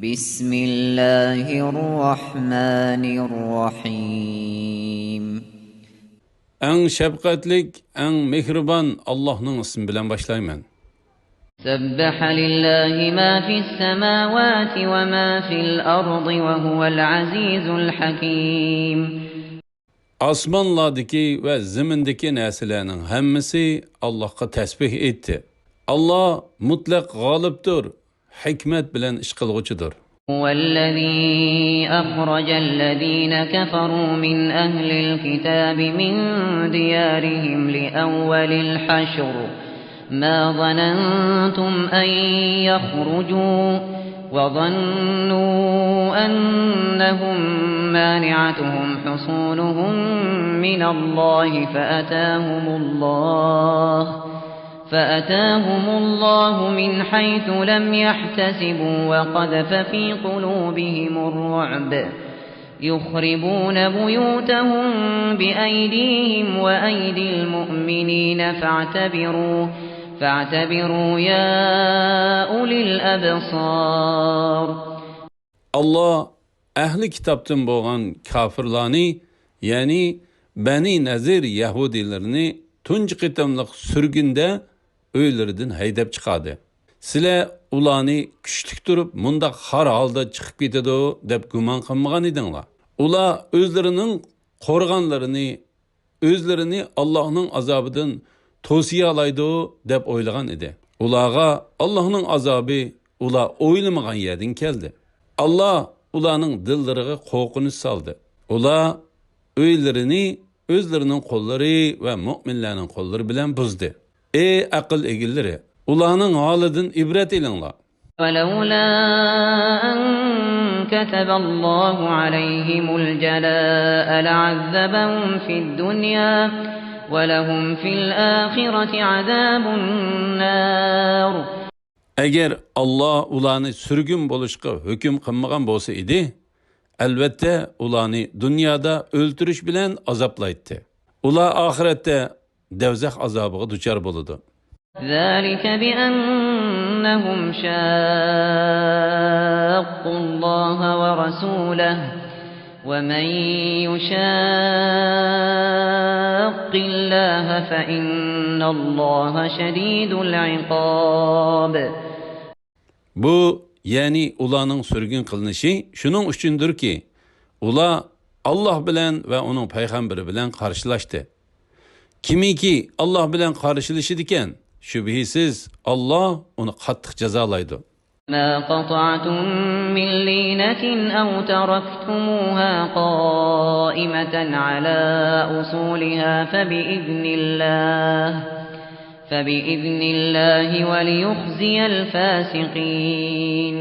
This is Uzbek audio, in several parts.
بسم الله الرحمن الرحيم. En şefkatlik, en mehriban Allah'ın ismi bilen başlayman. سبح لله ما في السماوات وما في الأرض وهو العزيز الحكيم. Asmanlardaki ve zimindeki nesillerin hemmisi Allah'a tesbih etti. Allah mutlak galiptir, hikmet bilen iş kılgıçıdır. هو الذي أخرج الذين كفروا من أهل الكتاب من ديارهم لأول الحشر ما ظننتم أن يخرجوا وظنوا أنهم مانعتهم حصونهم من الله فأتاهم الله من حيث لم يحتسبوا وقذف في قلوبهم الرعب يخربون بيوتهم بأيديهم وأيدي المؤمنين فاعتبروا يا أولي الأبصار. Allah ehli kitaptan boğan kafirlani, yani Beni Nazir Yahudilerini tunç qitamlıq sürgünde öylerinden haydap çıkadı. Sile ulanı küçlük durup munda har halda çıkıp gitedi dep güman qılmagan edinglar. Ula özlerinin qorğanlarını, özlerini Allah'ın azabıdan tosiye alaydı dep oylagan idi. Ulağa Allah'ın azabı ula oylamagan yerden keldi. Allah ulanın dilleriga qo'rqinch saldı. Ula öylerini özlerinin kolları ve müminlerin kolları bilen buzdu. Ey akıl egilleri, ulanın halinden ibret edinler. ولولا أن كتب الله عليهم الجلاء لعذبهم في الدنيا ولهم في الآخرة عذاب النار. Eğer Allah ulanı sürgün boluşqa hüküm qılmagan bolsa idi, elbette ulanı dünyada öldürüş bilen azaplaydı. Ula ahirette devzah azabıga duçar boludu. ذلك بأنهم شاقوا الله ورسوله ومن يشاق الله فإن الله شديد العقاب. Bu yani ulanın sürgün kılınışı şunun üçündür ki ula Allah bilen ve onun peygamberi bilen karşılaştı. Kimi ki Allah bilen karşılaşı diken şüphesiz Allah onu katlık cezalaydı. ما قطعتم من لينة أو تركتموها قائمة على أصولها فبإذن الله وليخزي الفاسقين.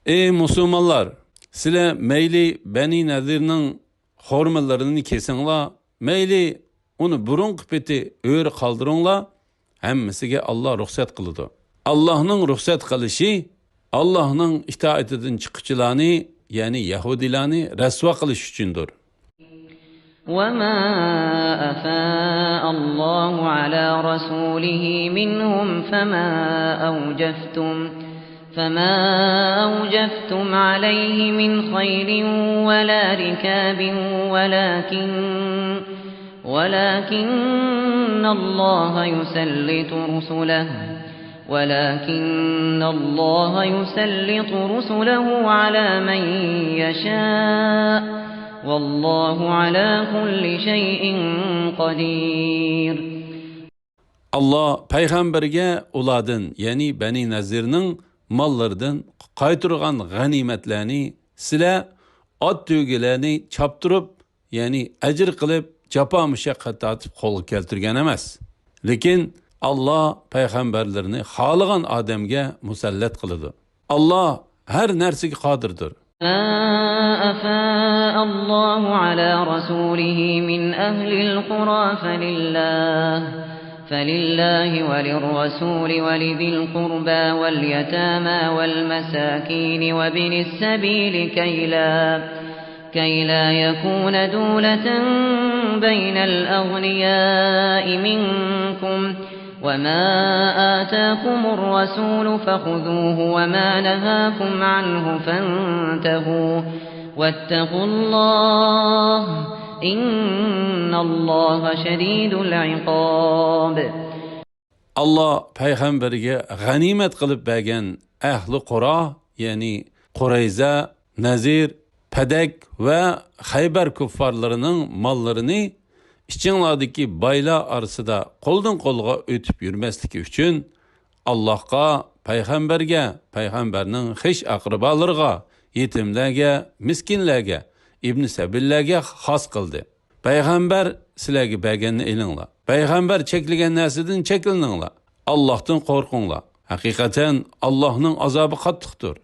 Ey Müslümanlar! Sile meyli Beni Nazir'nin hormalarını kesinla, meyli onu burun kıpeti öğür kaldırınla, hemmesine Allah ruhsat kılıdı. Allah'ın ruhsat kılışı, Allah'ın itaatinin çıkıcılarını, yani Yahudilerini resva kılış üçündür. وَمَا أَفَاءَ اللَّهُ عَلَى رَسُولِهِ مِنْهُمْ فما أوجفتم عليه من خيل ولا ركاب ولكن الله يسلط رسله على من يشاء والله على كل شيء قدير. Allah peygamberge uladın, yani Beni Nazir'nin mallardan qaytırgan ganimetlerini sile at tügelerini çaptırıp, yani ecir kılıp capa müşakkat atıp kol keltirgen emez. Lekin Allah peygamberlerini halıgan ademge musallat kılıdı. Allah her nersigi qadirdir. أفاء الله على رسوله من أهل القرى فلله وللرسول ولذي القربى واليتامى والمساكين وابن السبيل كي لا يكون دولة بين الأغنياء منكم وما آتاكم الرسول فخذوه وما نهاكم عنه فانتهوا واتقوا الله إن الله شديد العقاب. Allah payg'ambarga g'animat qilib bergan ahli Qura, ya'ni Qurayza, Nazir, Padak va Xaybar kuffarlarining mollarini ichinglardagi baylar orasida qo'ldan qo'lga o'tib yurmasligi uchun Allohga, payg'ambarga, payg'ambarning xish aqrabolariga, yetimlarga, miskinlarga, ibn sabillarga xos qildi. Payg'ambar sizlarga berganni elinglar. Payg'ambar cheklagan narsadan cheklaninglar. Allohdan qo'rqinglar. Haqiqatan Allohning azobi qattiqdir.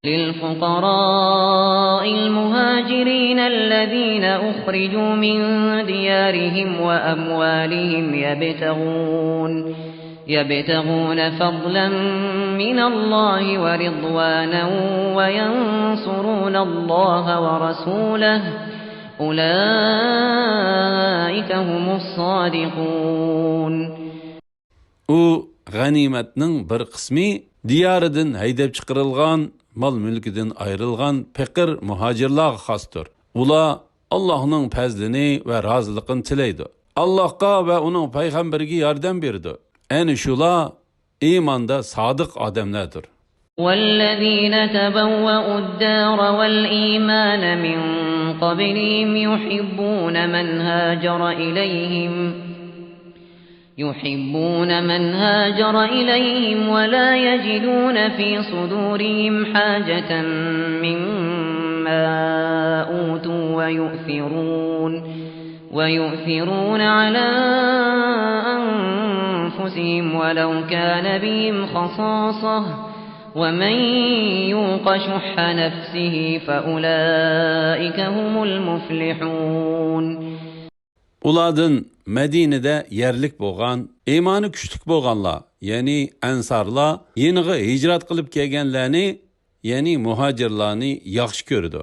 للفقراء المهاجرين الذين أخرجوا من ديارهم وأموالهم يبتغون فضلا من الله ورضوانا وينصرون الله ورسوله أولئك هم الصادقون. O ganimetning bir qismi diyaridan haydab chiqarilgan, mal mülkidan ayrılgan fakir muhacirlarga xosdir. Ular Allohning fazlini va roziligini tilaydi. Allohga va uning payg'ambariga yordam berdi. Ana shular iymonda sodiq odamlardir. والذين تبوأوا الدار والإيمان من قبلهم يحبون من هاجر إليهم ولا يجدون في صدورهم حاجة مما أوتوا ويؤثرون على أنفسهم ولو كان بهم خصاصة ومن يوق شح نفسه فأولئك هم المفلحون. Ulardan Medine'de yerlik bo'lgan, iymoni kuchlik bo'lganlar, ya'ni ansarlar, yeniga hijrat qilib kelganlarni, ya'ni muhojirlarni yaxshi ko'rdi.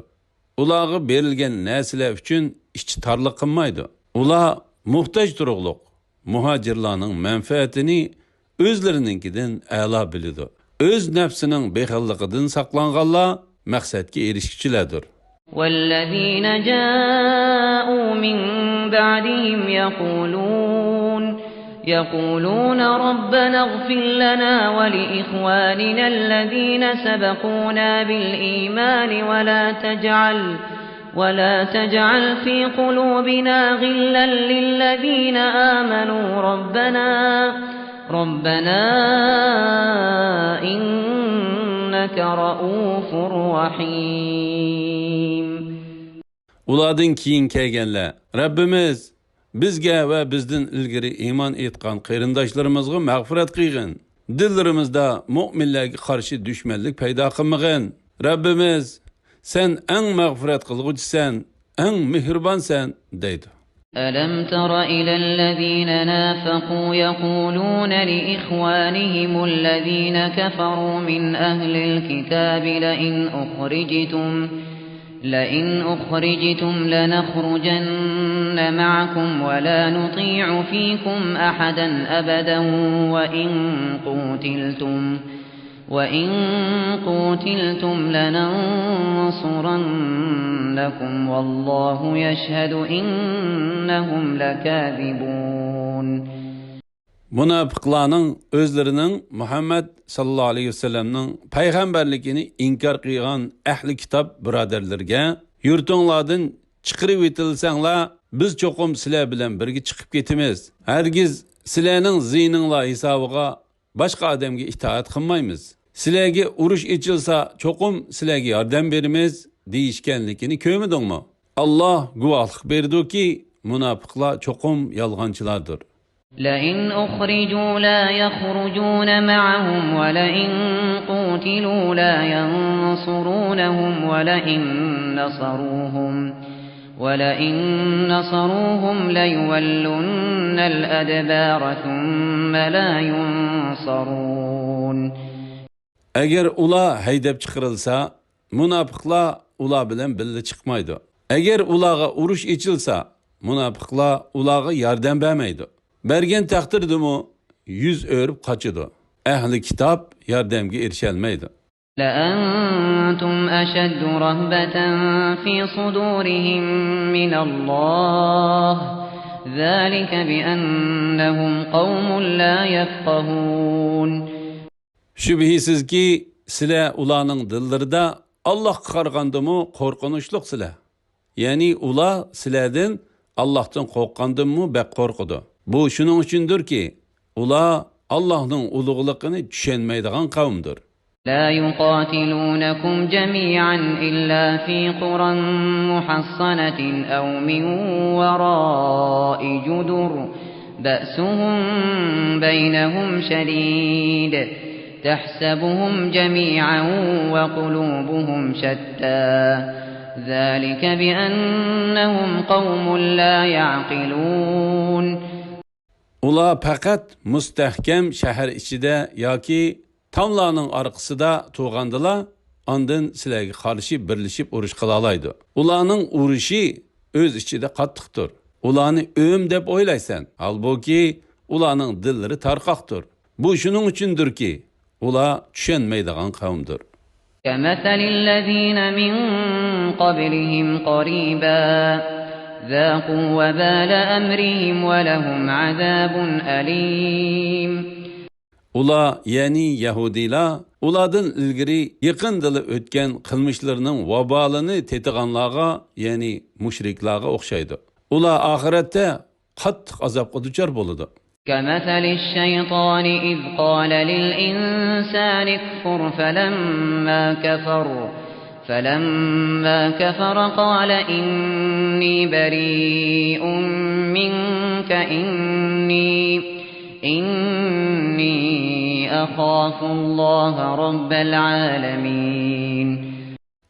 Ularga berilgan narsalar uchun ichi torliq qilmaydi. Ular muhtoj turuqliq muhojirlarning manfaatini o'zlarininkidan a'lo biladi. O'z nafsining bexilligidan saqlanganlar maqsadga erishuvchilardir. والذين جاءوا من بعدهم يقولون ربنا اغفر لنا ولإخواننا الذين سبقونا بالإيمان ولا تجعل في قلوبنا غلا للذين آمنوا ربنا إنك رؤوف رحيم. Ulardan keyin kelganlar, Rabbimiz bizga va bizdan ilgari iymon etgan qarindoshlarımizga mag'firat qilgin. Dillarimizda mu'minlarga qarshi dushmanlik paydo qilmag'in. Rabbimiz, sen eng mag'firat qilguvchisan, eng mehribonsan deydi. ألم تر إلى الذين نافقوا يقولون لإخوانهم الذين كفروا من أهل الكتاب لئن أخرجتم لنخرجن معكم ولا نطيع فيكم أحدا أبدا وإن قوتلتم لننصرنكم والله يشهد إنهم لكاذبون. Münafıqlarning o'zlarining Muhammad sallallohu alayhi vasallamning payg'ambarligini inkor qilgan ahli kitob birodarlarga, yurtinglardan chiqarib etilsanglar, biz cho'qim sizlar bilan birga chiqib ketamiz. Hargiz sizlarning zininglar hisobiga boshqa odamga itoat qilmaymiz. Sizlarga urush echilsa, cho'qim sizlarga yordam beramiz deyishganligini ko'midingmi? Alloh guvohlik berdiki, munofiqlar cho'qim yolg'onchilardir. لئن أخرجوا لا يخرجون معهم ولئن قوتلوا لا ينصرونهم ولئن نصروهم ليولن الأدبار ثم لا ينصرون. Eğer ula haydab chiqarilsa, munofiqlar ular bilan birga chiqmaydi. Eğer ularga urush echilsa, munofiqlar ularga yordam bermaydi. Bergen takdirdimi yüz örüp kaçıdı. Ehli kitap yardımga erişelmeydi. لأنتم أشد رهبة في صدورهم من الله ذلك بأنهم قوم لا يفقهون. Şübhisizki sizler ularning dillarida Allohga qaragandimi qo'rqinchliq sizlar. Ya'ni ular sizlardan Allohdan qo'rqqandimi bak qo'rqidi. Bu shuning uchundirki, ular Allohning ulug'ligini tushunmaydigan qavmdir. لا يقاتلونكم جميعا إلا في قرى محصنة أو من وراء جدر بأسهم بينهم شديد تحسبهم جميعا وقلوبهم شتى ذلك بأنهم قوم لا يعقلون. Ular faqat mustahkam shahar ichida yoki tamlarning orqasida tug'andilar, ondan sizlarga qarshi birlashib urush qila oladi. Ularning urushi o'z ichida qattiqdir. Ularni o'm deb o'ylaysan, halbuki ularning dillari tarqoqdir. Bu shuning uchundirki, ular tushunmaydigan qavmdir. كمثل الذين من قبلهم قريبا ذاقوا وبال أمرهم ولهم عذاب أليم. Ular, yani Yahudiler, ulardan ilgiri yaqindili o'tgan qilmishlarining vabolini tetiganlarga, yani mushriklarga o'xshaydi. Ular oxiratda qattiq azobga duchor bo'ladi. كمثل الشيطان إذ قال للإنسان اكفر فلما كفر قال إني بريء منك إني أخاف الله رب العالمين.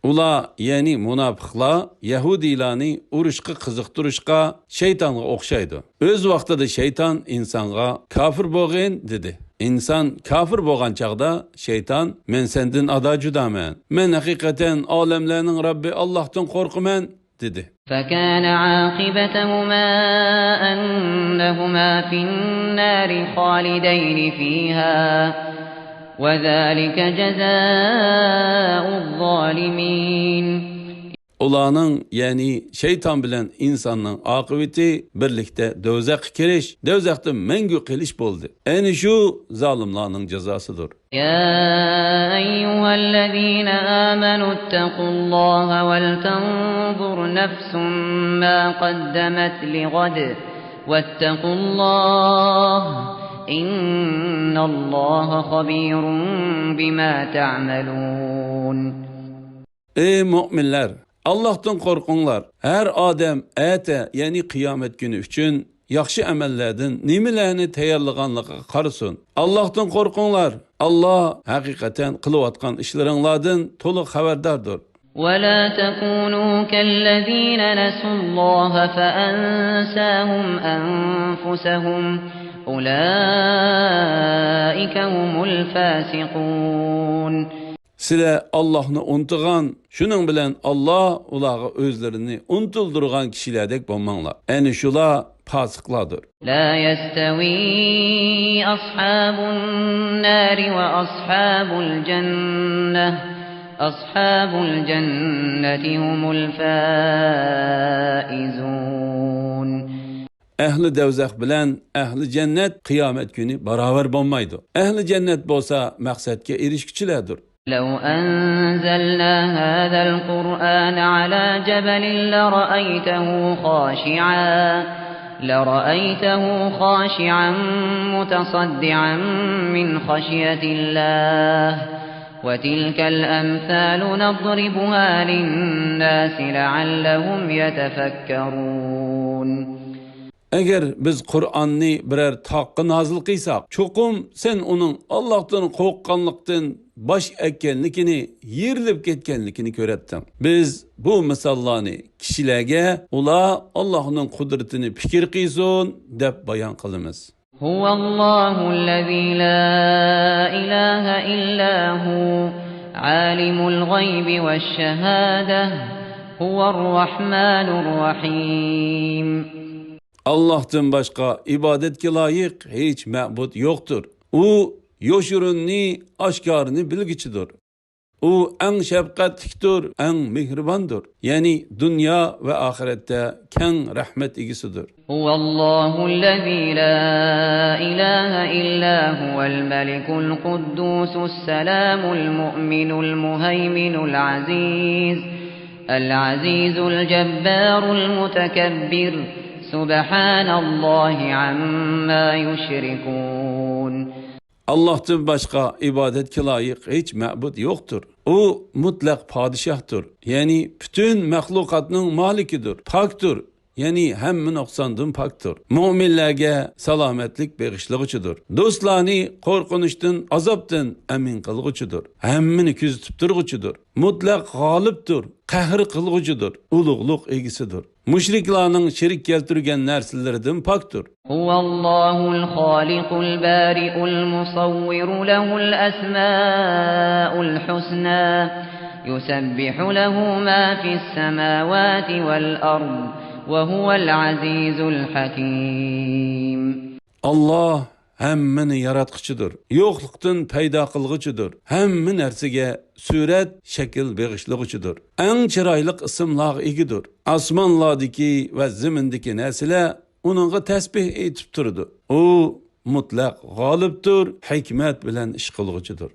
Ular, yani munofiqlar, Yahudilarni urushga qiziqtirishga shaytonga o'xshaydi. O'z vaqtida shayton insonga kofir bo'lgin dedi. İnsan kafir bo'lgan chaqda shayton men sendan ado judaman. Men haqiqatan olamlarning Robbi Allohdan qo'rqaman dedi. فكان عاقبتهما أنهما في النار خالدين فيها وذلك جزاء الظالمين. Ularning, yani şeytan bilen insanның akıbeti birlikte dozaqqa kirish, dozaqda mangu qilish bo'ldi. Ayni shu zolimlarning jazosidir. يا أيها الذين آمنوا اتقوا الله ولتنظر نفس ما قدمت لغد واتقوا الله إن الله خبير بما تعملون. Ey müminler! Allah'tan korkunlar. Her adam ete, yani kıyamet günü için yaxşı emellerden nimelerini tayarlıganlığa qarısın. Allah'tan korkunlar. Allah hakikaten kılıvatkan işlerinlerden tolu haberdardır. ولا تكونوا كالذين نسوا الله فأنساهم أنفسهم أولئك هم الفاسقون. Sizler Allah'ını unutgan, şunun bilen Allah ulağı özlerini unutuldurgan kişilerdek bulmanlar. Yani şula fasıkladır. لا يستوي أصحاب النار وأصحاب الجنة أصحاب الجنة هم الفائزون. Ehli devzak bilen ehli cennet kıyamet günü beraber bulmaydı. Ehli cennet bolsa maksatga erişkiçilerdir. لو أنزلنا هذا القرآن على جبل لرأيته خاشعا متصدعا من خشية الله وتلك الأمثال نضربها للناس لعلهم يتفكرون. Eğer biz Kur'an'ni birer taqqı nazil qıysak, çokum sen onun Allah'tan qo'rqqanlıqdan baş ekkenlikini, yerilip ketkenlikini körettin. Biz bu misallarni kişilerge ula Allah'ın kudretini fikir qiysun deb bayan qılımız. Huvallahu'l-lezî la ilahe illahu alimul gaybi veş-şehâdeh huvar-rahmanur-rahîm. Allah'tan başka ibadetke layık hiç ma'bud yoktur. O yoşurunni, aşkarını bilgiçidir. O en şefkatliktir, en mihribandır. Yani dünya ve ahirette ken rahmet igisidir. Huvallahu'l-lezî lâ ilâhe illâ huvel-melikul kuddusus-selâmul mu'minul muheyminul azîz el-azîzul cebbârul mutekebbir Subhanallâhi ammâ yüşrikûn. Allah'tan başka ibadetke layık hiç ma'bud yoktur. O mutlak padişahtır. Yani bütün mahlukatının malikidir. Paktır. Yani hem noksandan paktır. Müminlerge salametlik bağışlıqçıdır. Dostlarını korkunuştan, azaptan emin kılgıçıdır. Hemmini küzütüp durguçudur. Mutlak galiptir. Kahır kılgıcıdır. Ulugluk egisidir. Müşriklarının şerik keltirgen nersillerden paktır. Huvallahu'l hâlikul bâri'ul musavviru lehul esmâ'ul husnâ yusebbihu lehu mâ fis-semâvâti vel-ard ve huvel azîzul hakîm. Allah hemmini yaratqıçıdır. Yokluktan payda kılgıçıdır. Hemmin ersige suret, şekil bağışlıqıçıdır. En çıraylık isimlar igidir. Asmanlardaki ve zimindeki nesile onunla tesbih etip durdu. O mutlak galiptir, hikmet bilen iş kılgıçıdır.